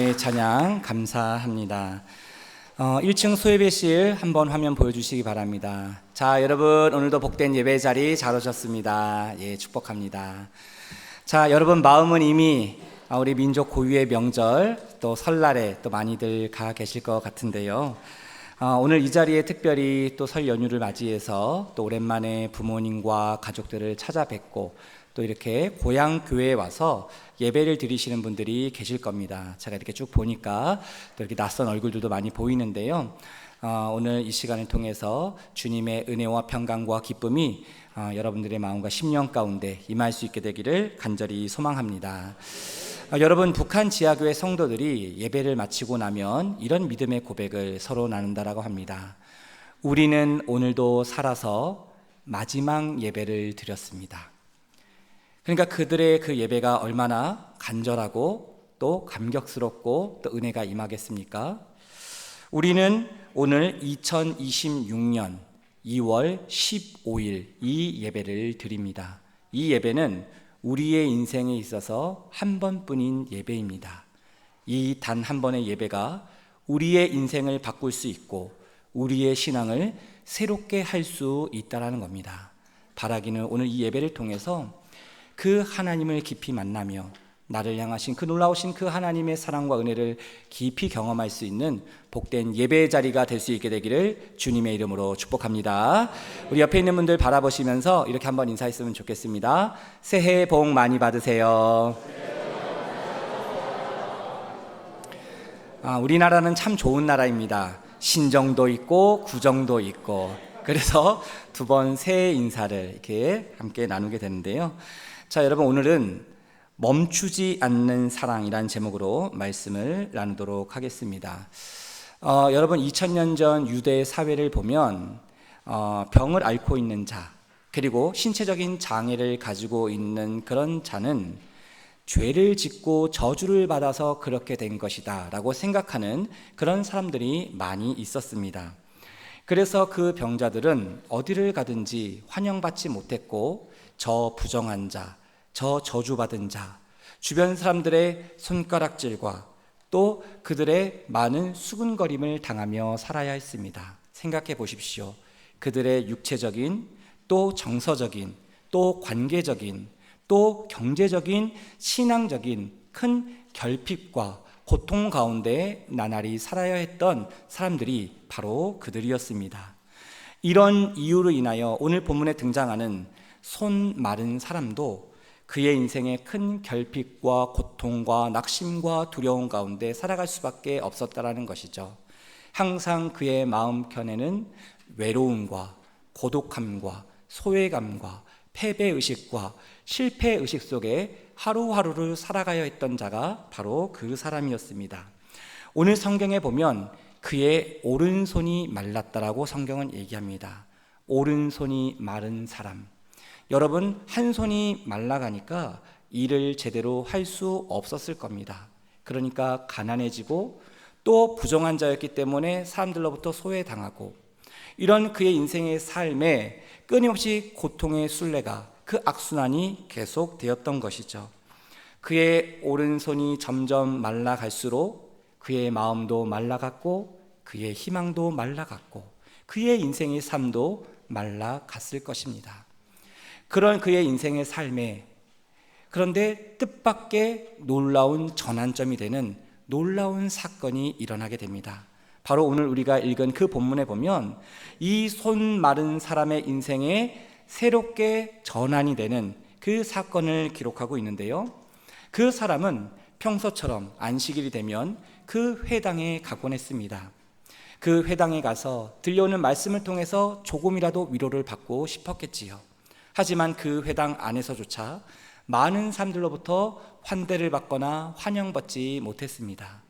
주님의 찬양 감사합니다. 1층 소예배실 한번 화면 보여주시기 바랍니다. 자, 여러분 오늘도 복된 예배 자리 잘 오셨습니다. 예, 축복합니다. 자, 여러분 마음은 이미 우리 민족 고유의 명절 또 설날에 또 많이들 가 계실 것 같은데요. 오늘 이 자리에 특별히 또 설 연휴를 맞이해서 또 오랜만에 부모님과 가족들을 찾아뵙고 또 이렇게 고향 교회에 와서 예배를 드리시는 분들이 계실 겁니다. 제가 이렇게 쭉 보니까 또 이렇게 낯선 얼굴들도 많이 보이는데요. 오늘 이 시간을 통해서 주님의 은혜와 평강과 기쁨이 여러분들의 마음과 심령 가운데 임할 수 있게 되기를 간절히 소망합니다. 여러분, 북한 지하교회 성도들이 예배를 마치고 나면 이런 믿음의 고백을 서로 나눈다라고 합니다. 우리는 오늘도 살아서 마지막 예배를 드렸습니다. 그러니까 그들의 그 예배가 얼마나 간절하고 또 감격스럽고 또 은혜가 임하겠습니까? 우리는 오늘 2026년 2월 15일 이 예배를 드립니다. 이 예배는 우리의 인생에 있어서 한 번뿐인 예배입니다. 이 단 한 번의 예배가 우리의 인생을 바꿀 수 있고 우리의 신앙을 새롭게 할 수 있다는 겁니다. 바라기는 오늘 이 예배를 통해서 그 하나님을 깊이 만나며 나를 향하신 그 놀라우신 그 하나님의 사랑과 은혜를 깊이 경험할 수 있는 복된 예배의 자리가 될 수 있게 되기를 주님의 이름으로 축복합니다. 우리 옆에 있는 분들 바라보시면서 이렇게 한번 인사했으면 좋겠습니다. 새해 복 많이 받으세요. 우리나라는 참 좋은 나라입니다. 신정도 있고 구정도 있고, 그래서 두 번 새해 인사를 이렇게 함께 나누게 되는데요. 자, 여러분 오늘은 멈추지 않는 사랑이라는 제목으로 말씀을 나누도록 하겠습니다. 여러분 2000년 전 유대 사회를 보면 병을 앓고 있는 자, 그리고 신체적인 장애를 가지고 있는 그런 자는 죄를 짓고 저주를 받아서 그렇게 된 것이다 라고 생각하는 그런 사람들이 많이 있었습니다. 그래서 그 병자들은 어디를 가든지 환영받지 못했고 저 부정한 자, 저 저주받은 자, 주변 사람들의 손가락질과 또 그들의 많은 수군거림을 당하며 살아야 했습니다. 생각해 보십시오. 그들의 육체적인 또 정서적인 또 관계적인 또 경제적인 신앙적인 큰 결핍과 고통 가운데 나날이 살아야 했던 사람들이 바로 그들이었습니다. 이런 이유로 인하여 오늘 본문에 등장하는 손 마른 사람도 그의 인생에 큰 결핍과 고통과 낙심과 두려움 가운데 살아갈 수밖에 없었다라는 것이죠. 항상 그의 마음편에는 외로움과 고독함과 소외감과 패배의식과 실패의식 속에 하루하루를 살아가야 했던 자가 바로 그 사람이었습니다. 오늘 성경에 보면 그의 오른손이 말랐다라고 성경은 얘기합니다. 오른손이 마른 사람. 여러분, 한 손이 말라가니까 일을 제대로 할 수 없었을 겁니다. 그러니까 가난해지고 또 부정한 자였기 때문에 사람들로부터 소외당하고, 이런 그의 인생의 삶에 끊임없이 고통의 순례가, 그 악순환이 계속되었던 것이죠. 그의 오른손이 점점 말라갈수록 그의 마음도 말라갔고 그의 희망도 말라갔고 그의 인생의 삶도 말라갔을 것입니다. 그런 그의 인생의 삶에, 그런데 뜻밖의 놀라운 전환점이 되는 놀라운 사건이 일어나게 됩니다. 바로 오늘 우리가 읽은 그 본문에 보면 이 손 마른 사람의 인생에 새롭게 전환이 되는 그 사건을 기록하고 있는데요. 그 사람은 평소처럼 안식일이 되면 그 회당에 가곤 했습니다. 그 회당에 가서 들려오는 말씀을 통해서 조금이라도 위로를 받고 싶었겠지요. 하지만 그 회당 안에서조차 많은 사람들로부터 환대를 받거나 환영받지 못했습니다.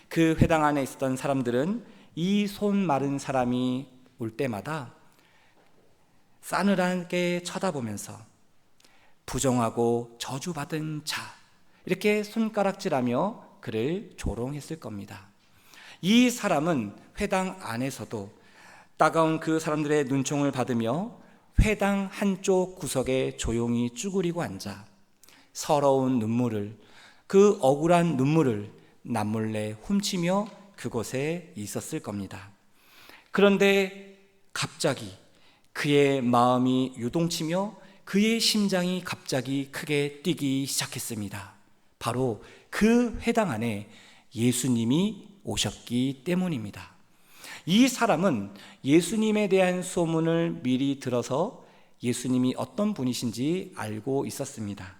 그 회당 안에 있었던 사람들은 이 손 마른 사람이 올 때마다 싸늘하게 쳐다보면서 부정하고 저주받은 자, 이렇게 손가락질하며 그를 조롱했을 겁니다. 이 사람은 회당 안에서도 따가운 그 사람들의 눈총을 받으며 회당 한쪽 구석에 조용히 쭈그리고 앉아 서러운 눈물을, 그 억울한 눈물을 남몰래 훔치며 그곳에 있었을 겁니다. 그런데 갑자기 그의 마음이 요동치며 그의 심장이 갑자기 크게 뛰기 시작했습니다. 바로 그 회당 안에 예수님이 오셨기 때문입니다. 이 사람은 예수님에 대한 소문을 미리 들어서 예수님이 어떤 분이신지 알고 있었습니다.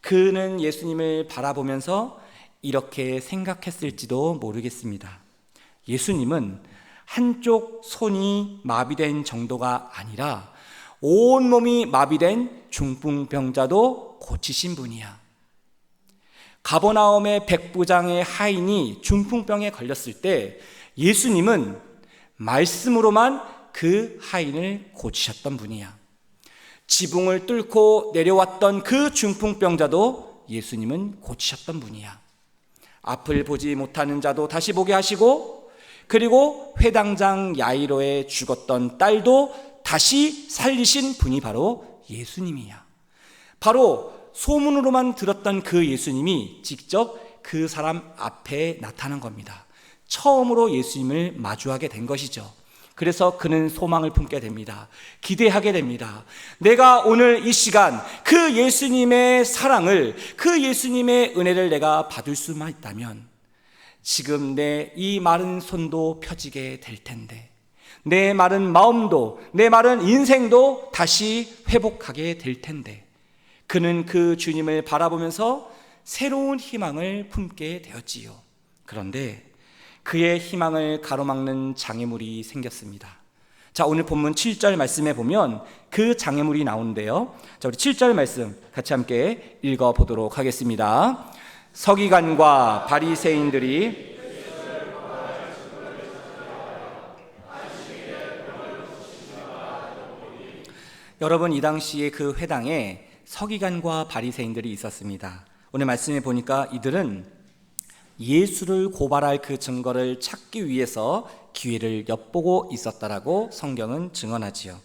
그는 예수님을 바라보면서 이렇게 생각했을지도 모르겠습니다. 예수님은 한쪽 손이 마비된 정도가 아니라 온몸이 마비된 중풍병자도 고치신 분이야. 가버나움의 백부장의 하인이 중풍병에 걸렸을 때 예수님은 말씀으로만 그 하인을 고치셨던 분이야. 지붕을 뚫고 내려왔던 그 중풍병자도 예수님은 고치셨던 분이야. 앞을 보지 못하는 자도 다시 보게 하시고, 그리고 회당장 야이로의 죽었던 딸도 다시 살리신 분이 바로 예수님이야. 바로 소문으로만 들었던 그 예수님이 직접 그 사람 앞에 나타난 겁니다. 처음으로 예수님을 마주하게 된 것이죠. 그래서 그는 소망을 품게 됩니다. 기대하게 됩니다. 내가 오늘 이 시간 그 예수님의 사랑을, 그 예수님의 은혜를 내가 받을 수만 있다면 지금 내 이 마른 손도 펴지게 될 텐데, 내 마른 마음도, 내 마른 인생도 다시 회복하게 될 텐데, 그는 그 주님을 바라보면서 새로운 희망을 품게 되었지요. 그런데 그의 희망을 가로막는 장애물이 생겼습니다. 자, 오늘 본문 7절 말씀에 보면 그 장애물이 나오는데요. 자, 우리 7절 말씀 같이 함께 읽어보도록 하겠습니다. 서기관과 바리새인들이 여러분, 이 당시에 그 회당에 서기관과 바리새인들이 있었습니다. 오늘 말씀에 보니까 이들은 예수를 고발할 그 증거를 찾기 위해서 기회를 엿보고 있었다라고 성경은 증언하지요.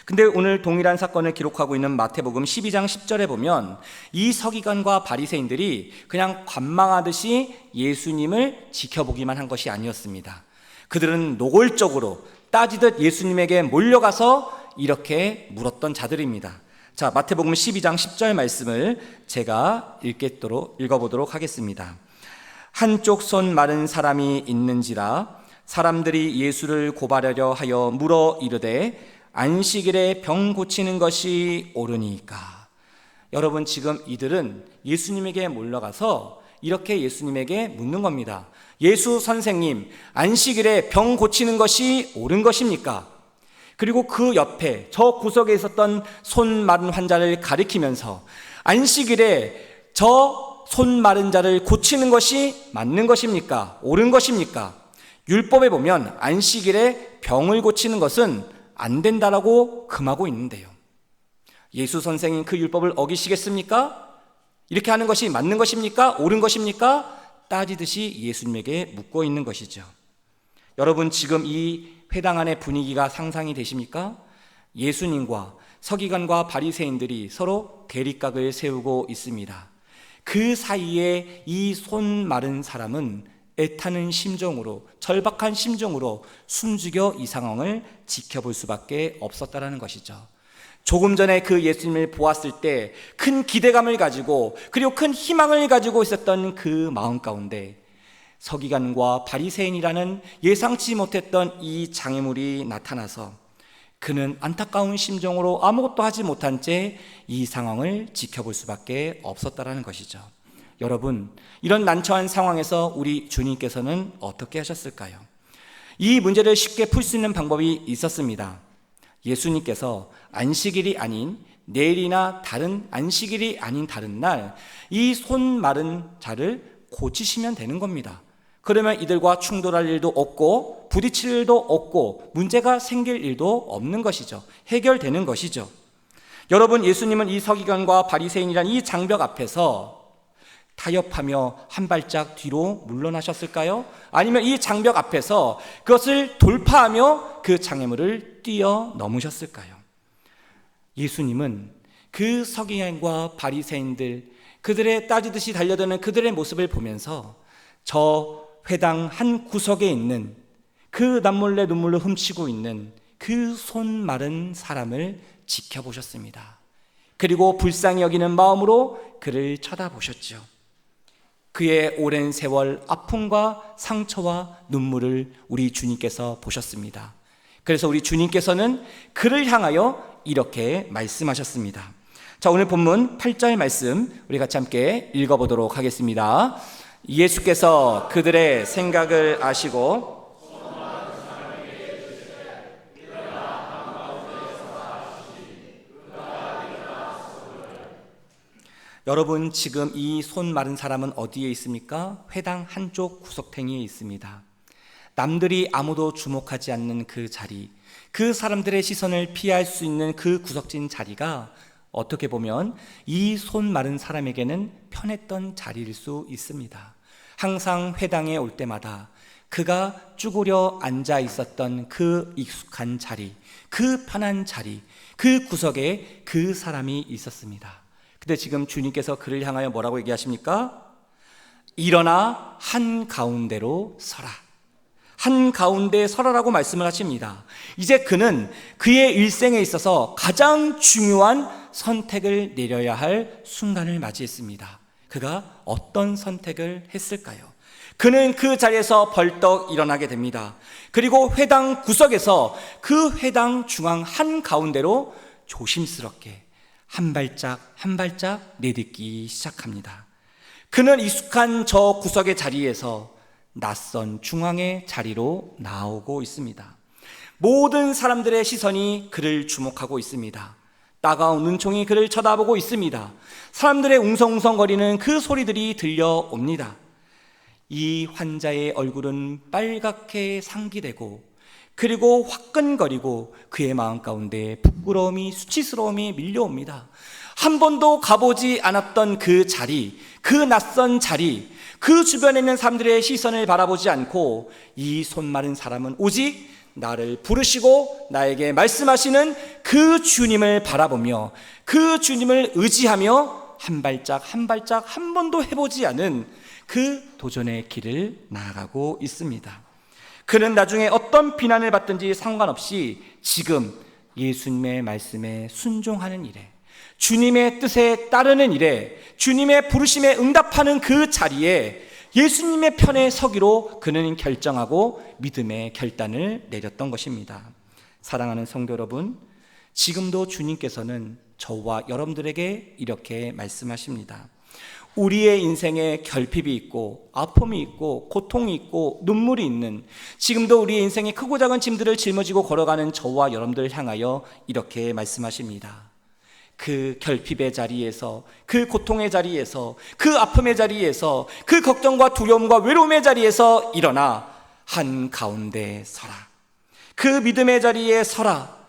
근데 오늘 동일한 사건을 기록하고 있는 마태복음 12장 10절에 보면 이 서기관과 바리새인들이 그냥 관망하듯이 예수님을 지켜보기만 한 것이 아니었습니다. 그들은 노골적으로 따지듯 예수님에게 몰려가서 이렇게 물었던 자들입니다. 자, 마태복음 12장 10절 말씀을 제가 읽어보도록 하겠습니다. 한쪽 손 마른 사람이 있는지라 사람들이 예수를 고발하려 하여 물어 이르되 안식일에 병 고치는 것이 옳으니까. 여러분, 지금 이들은 예수님에게 몰려가서 이렇게 예수님에게 묻는 겁니다. 예수 선생님, 안식일에 병 고치는 것이 옳은 것입니까? 그리고 그 옆에 저 구석에 있었던 손 마른 환자를 가리키면서 안식일에 저 손 마른 자를 고치는 것이 맞는 것입니까? 옳은 것입니까? 율법에 보면 안식일에 병을 고치는 것은 안 된다라고 금하고 있는데요. 예수 선생님, 그 율법을 어기시겠습니까? 이렇게 하는 것이 맞는 것입니까? 옳은 것입니까? 따지듯이 예수님에게 묻고 있는 것이죠. 여러분, 지금 이 회당 안의 분위기가 상상이 되십니까? 예수님과 서기관과 바리새인들이 서로 대립각을 세우고 있습니다. 그 사이에 이 손 마른 사람은 애타는 심정으로, 절박한 심정으로 숨죽여 이 상황을 지켜볼 수밖에 없었다라는 것이죠. 조금 전에 그 예수님을 보았을 때 큰 기대감을 가지고, 그리고 큰 희망을 가지고 있었던 그 마음 가운데 서기관과 바리새인이라는 예상치 못했던 이 장애물이 나타나서 그는 안타까운 심정으로 아무것도 하지 못한 채 이 상황을 지켜볼 수밖에 없었다라는 것이죠. 여러분, 이런 난처한 상황에서 우리 주님께서는 어떻게 하셨을까요? 이 문제를 쉽게 풀 수 있는 방법이 있었습니다. 예수님께서 안식일이 아닌 내일이나 다른 안식일이 아닌 다른 날 이 손 마른 자를 고치시면 되는 겁니다. 그러면 이들과 충돌할 일도 없고 부딪힐 일도 없고 문제가 생길 일도 없는 것이죠. 해결되는 것이죠. 여러분, 예수님은 이 서기관과 바리새인이란 이 장벽 앞에서 타협하며 한 발짝 뒤로 물러나셨을까요? 아니면 이 장벽 앞에서 그것을 돌파하며 그 장애물을 뛰어넘으셨을까요? 예수님은 그 서기관과 바리새인들, 그들의 따지듯이 달려드는 그들의 모습을 보면서 저 회당 한 구석에 있는 그 남몰래 눈물로 훔치고 있는 그 손 마른 사람을 지켜보셨습니다. 그리고 불쌍히 여기는 마음으로 그를 쳐다보셨죠. 그의 오랜 세월 아픔과 상처와 눈물을 우리 주님께서 보셨습니다. 그래서 우리 주님께서는 그를 향하여 이렇게 말씀하셨습니다. 자, 오늘 본문 8절 말씀 우리 같이 함께 읽어보도록 하겠습니다. 예수께서 그들의 생각을 아시고 여러분, 지금 이 손 마른 사람은 어디에 있습니까? 회당 한쪽 구석탱이에 있습니다. 남들이 아무도 주목하지 않는 그 자리, 그 사람들의 시선을 피할 수 있는 그 구석진 자리가 어떻게 보면 이 손 마른 사람에게는 편했던 자리일 수 있습니다. 항상 회당에 올 때마다 그가 쭈그려 앉아 있었던 그 익숙한 자리, 그 편한 자리, 그 구석에 그 사람이 있었습니다. 근데 지금 주님께서 그를 향하여 뭐라고 얘기하십니까? 일어나 한가운데로 서라. 한가운데 서라라고 말씀을 하십니다. 이제 그는 그의 일생에 있어서 가장 중요한 선택을 내려야 할 순간을 맞이했습니다. 그가 어떤 선택을 했을까요? 그는 그 자리에서 벌떡 일어나게 됩니다. 그리고 회당 구석에서 그 회당 중앙 한가운데로 조심스럽게 한 발짝 한 발짝 내딛기 시작합니다. 그는 익숙한 저 구석의 자리에서 낯선 중앙의 자리로 나오고 있습니다. 모든 사람들의 시선이 그를 주목하고 있습니다. 따가운 눈총이 그를 쳐다보고 있습니다. 사람들의 웅성웅성거리는 그 소리들이 들려옵니다. 이 환자의 얼굴은 빨갛게 상기되고 그리고 화끈거리고 그의 마음 가운데 부끄러움이, 수치스러움이 밀려옵니다. 한 번도 가보지 않았던 그 자리, 그 낯선 자리, 그 주변에 있는 사람들의 시선을 바라보지 않고 이 손 마른 사람은 오직 나를 부르시고 나에게 말씀하시는 그 주님을 바라보며 그 주님을 의지하며 한 발짝 한 발짝 한 번도 해보지 않은 그 도전의 길을 나아가고 있습니다. 그는 나중에 어떤 비난을 받든지 상관없이 지금 예수님의 말씀에 순종하는 일에, 주님의 뜻에 따르는 일에, 주님의 부르심에 응답하는 그 자리에 예수님의 편에 서기로 그는 결정하고 믿음의 결단을 내렸던 것입니다. 사랑하는 성도 여러분, 지금도 주님께서는 저와 여러분들에게 이렇게 말씀하십니다. 우리의 인생에 결핍이 있고 아픔이 있고 고통이 있고 눈물이 있는, 지금도 우리의 인생에 크고 작은 짐들을 짊어지고 걸어가는 저와 여러분들을 향하여 이렇게 말씀하십니다. 그 결핍의 자리에서, 그 고통의 자리에서, 그 아픔의 자리에서, 그 걱정과 두려움과 외로움의 자리에서 일어나 한가운데 서라. 그 믿음의 자리에 서라.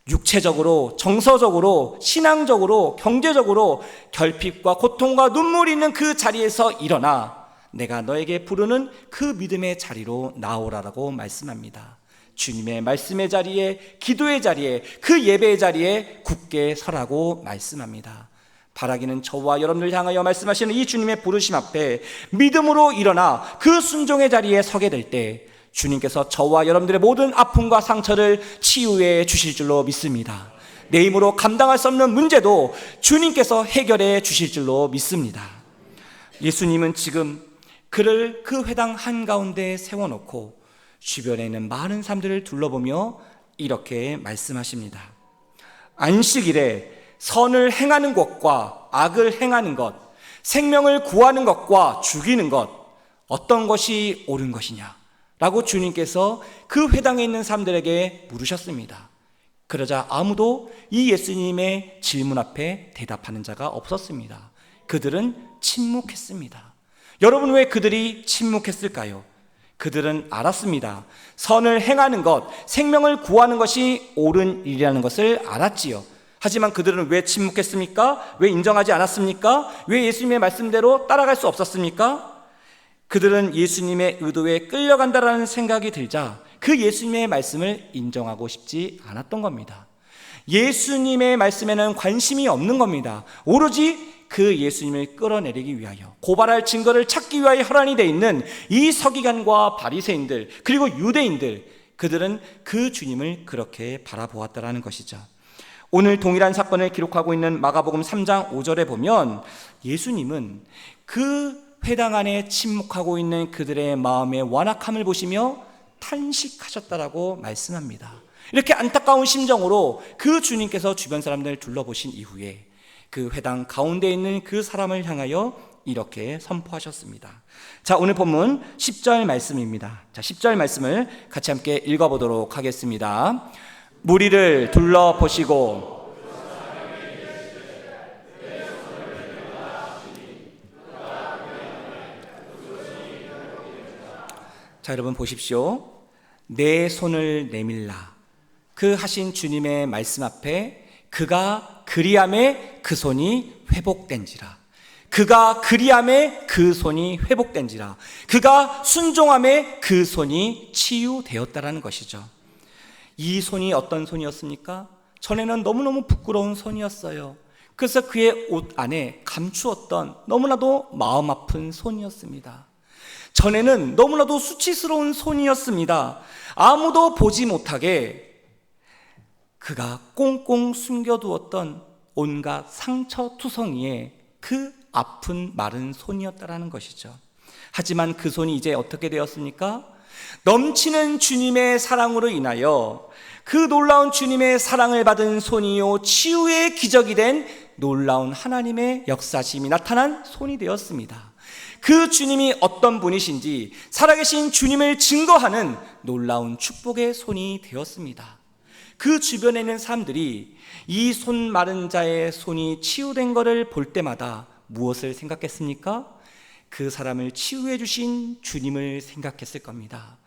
육체적으로, 정서적으로, 신앙적으로, 경제적으로 결핍과 고통과 눈물이 있는 그 자리에서 일어나 내가 너에게 부르는 그 믿음의 자리로 나오라라고 말씀합니다. 주님의 말씀의 자리에, 기도의 자리에, 그 예배의 자리에 굳게 서라고 말씀합니다. 바라기는 저와 여러분들 향하여 말씀하시는 이 주님의 부르심 앞에 믿음으로 일어나 그 순종의 자리에 서게 될 때 주님께서 저와 여러분들의 모든 아픔과 상처를 치유해 주실 줄로 믿습니다. 내 힘으로 감당할 수 없는 문제도 주님께서 해결해 주실 줄로 믿습니다. 예수님은 지금 그를 그 회당 한가운데 세워놓고 주변에 있는 많은 사람들을 둘러보며 이렇게 말씀하십니다. 안식일에 선을 행하는 것과 악을 행하는 것, 생명을 구하는 것과 죽이는 것, 어떤 것이 옳은 것이냐 라고 주님께서 그 회당에 있는 사람들에게 물으셨습니다. 그러자 아무도 이 예수님의 질문 앞에 대답하는 자가 없었습니다. 그들은 침묵했습니다. 여러분, 왜 그들이 침묵했을까요? 그들은 알았습니다. 선을 행하는 것, 생명을 구하는 것이 옳은 일이라는 것을 알았지요. 하지만 그들은 왜 침묵했습니까? 왜 인정하지 않았습니까? 왜 예수님의 말씀대로 따라갈 수 없었습니까? 그들은 예수님의 의도에 끌려간다라는 생각이 들자 그 예수님의 말씀을 인정하고 싶지 않았던 겁니다. 예수님의 말씀에는 관심이 없는 겁니다. 오로지 그 예수님을 끌어내리기 위하여, 고발할 증거를 찾기 위하여 혈안이 되어 있는 이 서기관과 바리새인들, 그리고 유대인들, 그들은 그 주님을 그렇게 바라보았다라는 것이죠. 오늘 동일한 사건을 기록하고 있는 마가복음 3장 5절에 보면 예수님은 그 회당 안에 침묵하고 있는 그들의 마음의 완악함을 보시며 탄식하셨다라고 말씀합니다. 이렇게 안타까운 심정으로 그 주님께서 주변 사람들을 둘러보신 이후에 그 회당 가운데 있는 그 사람을 향하여 이렇게 선포하셨습니다. 자, 오늘 본문 10절 말씀입니다. 자, 10절 말씀을 같이 함께 읽어보도록 하겠습니다. 무리를 둘러보시고 자, 여러분 보십시오. 내 손을 내밀라. 그 하신 주님의 말씀 앞에 그가 그리함에 그 손이 회복된지라. 그가 그리함에 그 손이 회복된지라. 그가 순종함에 그 손이 치유되었다라는 것이죠. 이 손이 어떤 손이었습니까? 전에는 너무너무 부끄러운 손이었어요. 그래서 그의 옷 안에 감추었던 너무나도 마음 아픈 손이었습니다. 전에는 너무나도 수치스러운 손이었습니다. 아무도 보지 못하게 그가 꽁꽁 숨겨두었던 온갖 상처투성이에 그 아픈 마른 손이었다라는 것이죠. 하지만 그 손이 이제 어떻게 되었습니까? 넘치는 주님의 사랑으로 인하여 그 놀라운 주님의 사랑을 받은 손이요 치유의 기적이 된 놀라운 하나님의 역사심이 나타난 손이 되었습니다. 그 주님이 어떤 분이신지 살아계신 주님을 증거하는 놀라운 축복의 손이 되었습니다. 그 주변에 있는 사람들이 이 손 마른 자의 손이 치유된 것을 볼 때마다 무엇을 생각했습니까? 그 사람을 치유해 주신 주님을 생각했을 겁니다.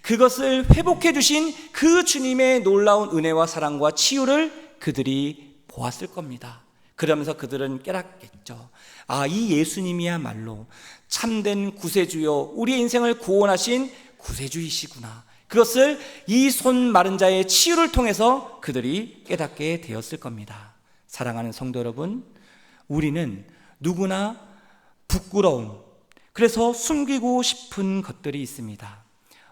그것을 회복해 주신 그 주님의 놀라운 은혜와 사랑과 치유를 그들이 보았을 겁니다. 그러면서 그들은 깨닫겠죠. 아, 이 예수님이야말로 참된 구세주요, 우리의 인생을 구원하신 구세주이시구나. 그것을 이 손 마른 자의 치유를 통해서 그들이 깨닫게 되었을 겁니다. 사랑하는 성도 여러분, 우리는 누구나 부끄러움, 그래서 숨기고 싶은 것들이 있습니다.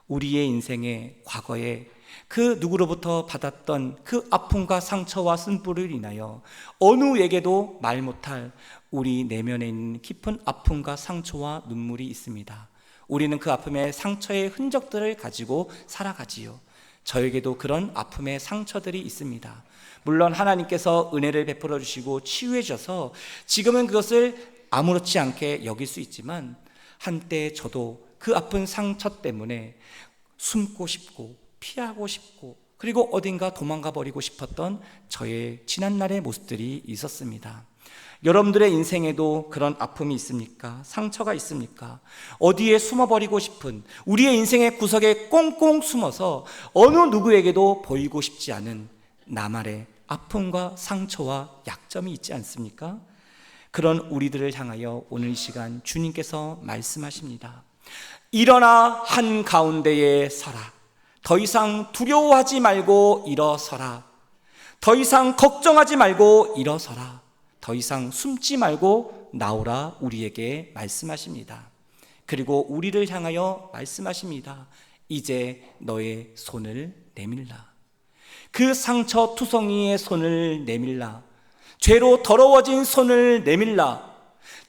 우리의 인생의 과거에 그 누구로부터 받았던 그 아픔과 상처와 쓴뿌리를 인하여 어느에게도 말 못할 우리 내면에 있는 깊은 아픔과 상처와 눈물이 있습니다. 우리는 그 아픔의 상처의 흔적들을 가지고 살아가지요. 저에게도 그런 아픔의 상처들이 있습니다. 물론 하나님께서 은혜를 베풀어 주시고 치유해 주셔서 지금은 그것을 아무렇지 않게 여길 수 있지만, 한때 저도 그 아픈 상처 때문에 숨고 싶고 피하고 싶고 그리고 어딘가 도망가 버리고 싶었던 저의 지난날의 모습들이 있었습니다. 여러분들의 인생에도 그런 아픔이 있습니까? 상처가 있습니까? 어디에 숨어버리고 싶은, 우리의 인생의 구석에 꽁꽁 숨어서 어느 누구에게도 보이고 싶지 않은 나만의 아픔과 상처와 약점이 있지 않습니까? 그런 우리들을 향하여 오늘 이 시간 주님께서 말씀하십니다. 일어나 한가운데에 서라. 더 이상 두려워하지 말고 일어서라. 더 이상 걱정하지 말고 일어서라. 더 이상 숨지 말고 나오라. 우리에게 말씀하십니다. 그리고 우리를 향하여 말씀하십니다. 이제 너의 손을 내밀라. 그 상처 투성이의 손을 내밀라. 죄로 더러워진 손을 내밀라.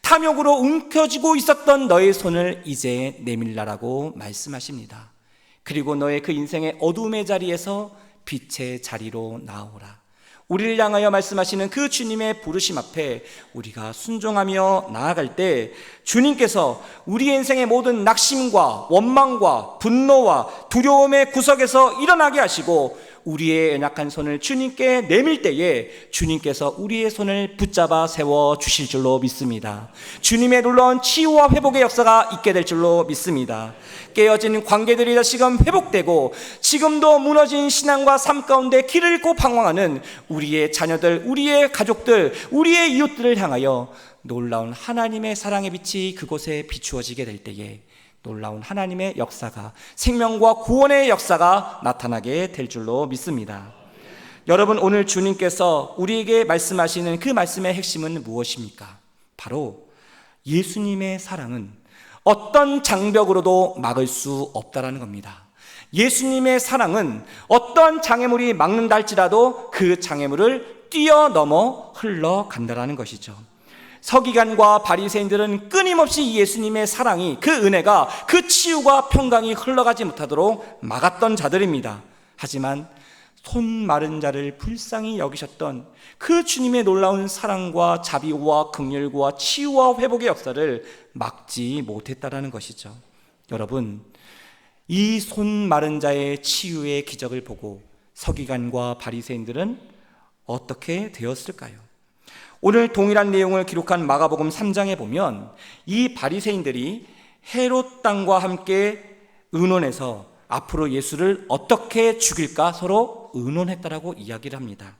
탐욕으로 움켜쥐고 있었던 너의 손을 이제 내밀라라고 말씀하십니다. 그리고 너의 그 인생의 어둠의 자리에서 빛의 자리로 나오라. 우리를 향하여 말씀하시는 그 주님의 부르심 앞에 우리가 순종하며 나아갈 때 주님께서 우리의 인생의 모든 낙심과 원망과 분노와 두려움의 구석에서 일어나게 하시고 우리의 연약한 손을 주님께 내밀 때에 주님께서 우리의 손을 붙잡아 세워 주실 줄로 믿습니다. 주님의 놀라운 치유와 회복의 역사가 있게 될 줄로 믿습니다. 깨어진 관계들이 다시금 회복되고 지금도 무너진 신앙과 삶 가운데 길을 잃고 방황하는 우리의 자녀들, 우리의 가족들, 우리의 이웃들을 향하여 놀라운 하나님의 사랑의 빛이 그곳에 비추어지게 될 때에 놀라운 하나님의 역사가, 생명과 구원의 역사가 나타나게 될 줄로 믿습니다. 여러분, 오늘 주님께서 우리에게 말씀하시는 그 말씀의 핵심은 무엇입니까? 바로 예수님의 사랑은 어떤 장벽으로도 막을 수 없다라는 겁니다. 예수님의 사랑은 어떤 장애물이 막는다 할지라도 그 장애물을 뛰어넘어 흘러간다라는 것이죠. 서기관과 바리새인들은 끊임없이 예수님의 사랑이, 그 은혜가, 그 치유가 평강이 흘러가지 못하도록 막았던 자들입니다. 하지만 손 마른 자를 불쌍히 여기셨던 그 주님의 놀라운 사랑과 자비와 긍휼과 치유와 회복의 역사를 막지 못했다라는 것이죠. 여러분, 이 손 마른 자의 치유의 기적을 보고 서기관과 바리새인들은 어떻게 되었을까요? 오늘 동일한 내용을 기록한 마가복음 3장에 보면 이 바리새인들이 헤롯 당과 함께 의논해서 앞으로 예수를 어떻게 죽일까 서로 의논했다라고 이야기를 합니다.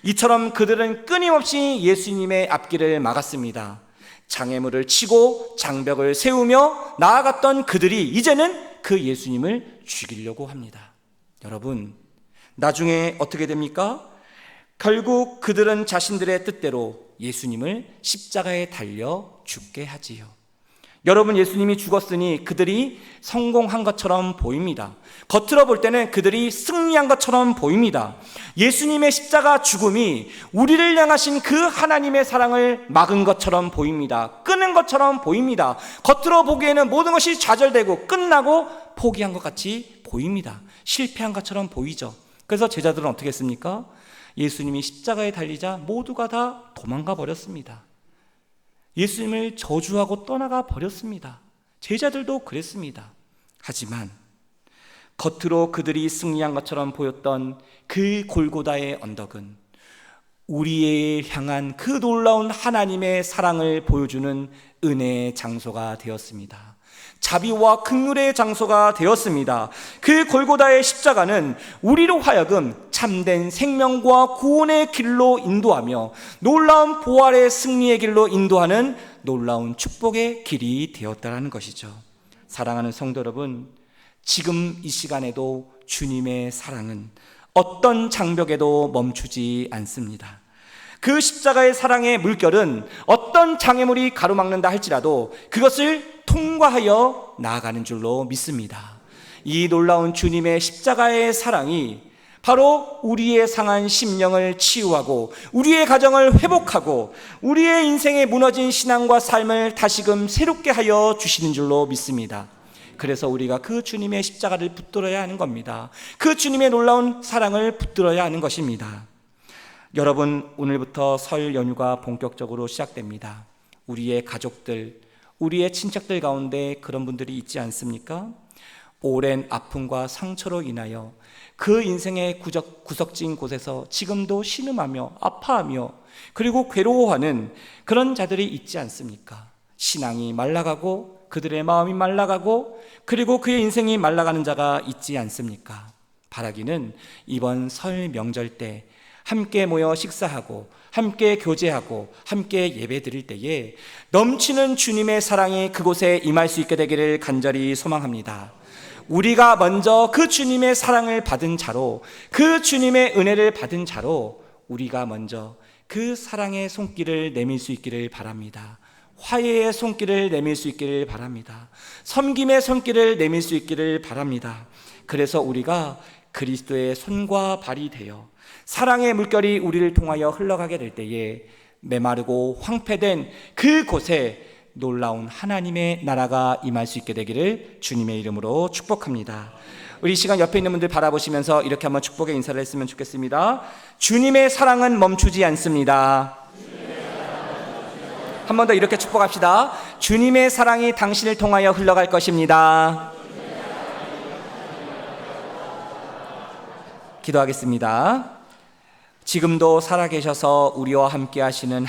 이처럼 그들은 끊임없이 예수님의 앞길을 막았습니다. 장애물을 치고 장벽을 세우며 나아갔던 그들이 이제는 그 예수님을 죽이려고 합니다. 여러분, 나중에 어떻게 됩니까? 결국 그들은 자신들의 뜻대로 예수님을 십자가에 달려 죽게 하지요. 여러분, 예수님이 죽었으니 그들이 성공한 것처럼 보입니다. 겉으로 볼 때는 그들이 승리한 것처럼 보입니다. 예수님의 십자가 죽음이 우리를 향하신 그 하나님의 사랑을 막은 것처럼 보입니다. 끊은 것처럼 보입니다. 겉으로 보기에는 모든 것이 좌절되고 끝나고 포기한 것 같이 보입니다. 실패한 것처럼 보이죠. 그래서 제자들은 어떻게 했습니까? 예수님이 십자가에 달리자 모두가 다 도망가 버렸습니다. 예수님을 저주하고 떠나가 버렸습니다. 제자들도 그랬습니다. 하지만 겉으로 그들이 승리한 것처럼 보였던 그 골고다의 언덕은 우리에 향한 그 놀라운 하나님의 사랑을 보여주는 은혜의 장소가 되었습니다. 자비와 긍휼의 장소가 되었습니다. 그 골고다의 십자가는 우리로 하여금 참된 생명과 구원의 길로 인도하며 놀라운 부활의 승리의 길로 인도하는 놀라운 축복의 길이 되었다는 것이죠. 사랑하는 성도 여러분, 지금 이 시간에도 주님의 사랑은 어떤 장벽에도 멈추지 않습니다. 그 십자가의 사랑의 물결은 어떤 장애물이 가로막는다 할지라도 그것을 통과하여 나아가는 줄로 믿습니다. 이 놀라운 주님의 십자가의 사랑이 바로 우리의 상한 심령을 치유하고 우리의 가정을 회복하고 우리의 인생에 무너진 신앙과 삶을 다시금 새롭게 하여 주시는 줄로 믿습니다. 그래서 우리가 그 주님의 십자가를 붙들어야 하는 겁니다. 그 주님의 놀라운 사랑을 붙들어야 하는 것입니다. 여러분, 오늘부터 설 연휴가 본격적으로 시작됩니다. 우리의 가족들, 우리의 친척들 가운데 그런 분들이 있지 않습니까? 오랜 아픔과 상처로 인하여 그 인생의 구석진 곳에서 지금도 신음하며 아파하며 그리고 괴로워하는 그런 자들이 있지 않습니까? 신앙이 말라가고 그들의 마음이 말라가고 그리고 그의 인생이 말라가는 자가 있지 않습니까? 바라기는 이번 설 명절 때 함께 모여 식사하고 함께 교제하고 함께 예배 드릴 때에 넘치는 주님의 사랑이 그곳에 임할 수 있게 되기를 간절히 소망합니다. 우리가 먼저 그 주님의 사랑을 받은 자로, 그 주님의 은혜를 받은 자로 우리가 먼저 그 사랑의 손길을 내밀 수 있기를 바랍니다. 화해의 손길을 내밀 수 있기를 바랍니다. 섬김의 손길을 내밀 수 있기를 바랍니다. 그래서 우리가 그리스도의 손과 발이 되어 사랑의 물결이 우리를 통하여 흘러가게 될 때에 메마르고 황폐된 그곳에 놀라운 하나님의 나라가 임할 수 있게 되기를 주님의 이름으로 축복합니다. 우리 이 시간 옆에 있는 분들 바라보시면서 이렇게 한번 축복의 인사를 했으면 좋겠습니다. 주님의 사랑은 멈추지 않습니다. 한 번 더 이렇게 축복합시다. 주님의 사랑이 당신을 통하여 흘러갈 것입니다. 기도하겠습니다. 지금도 살아계셔서 우리와 함께 하시는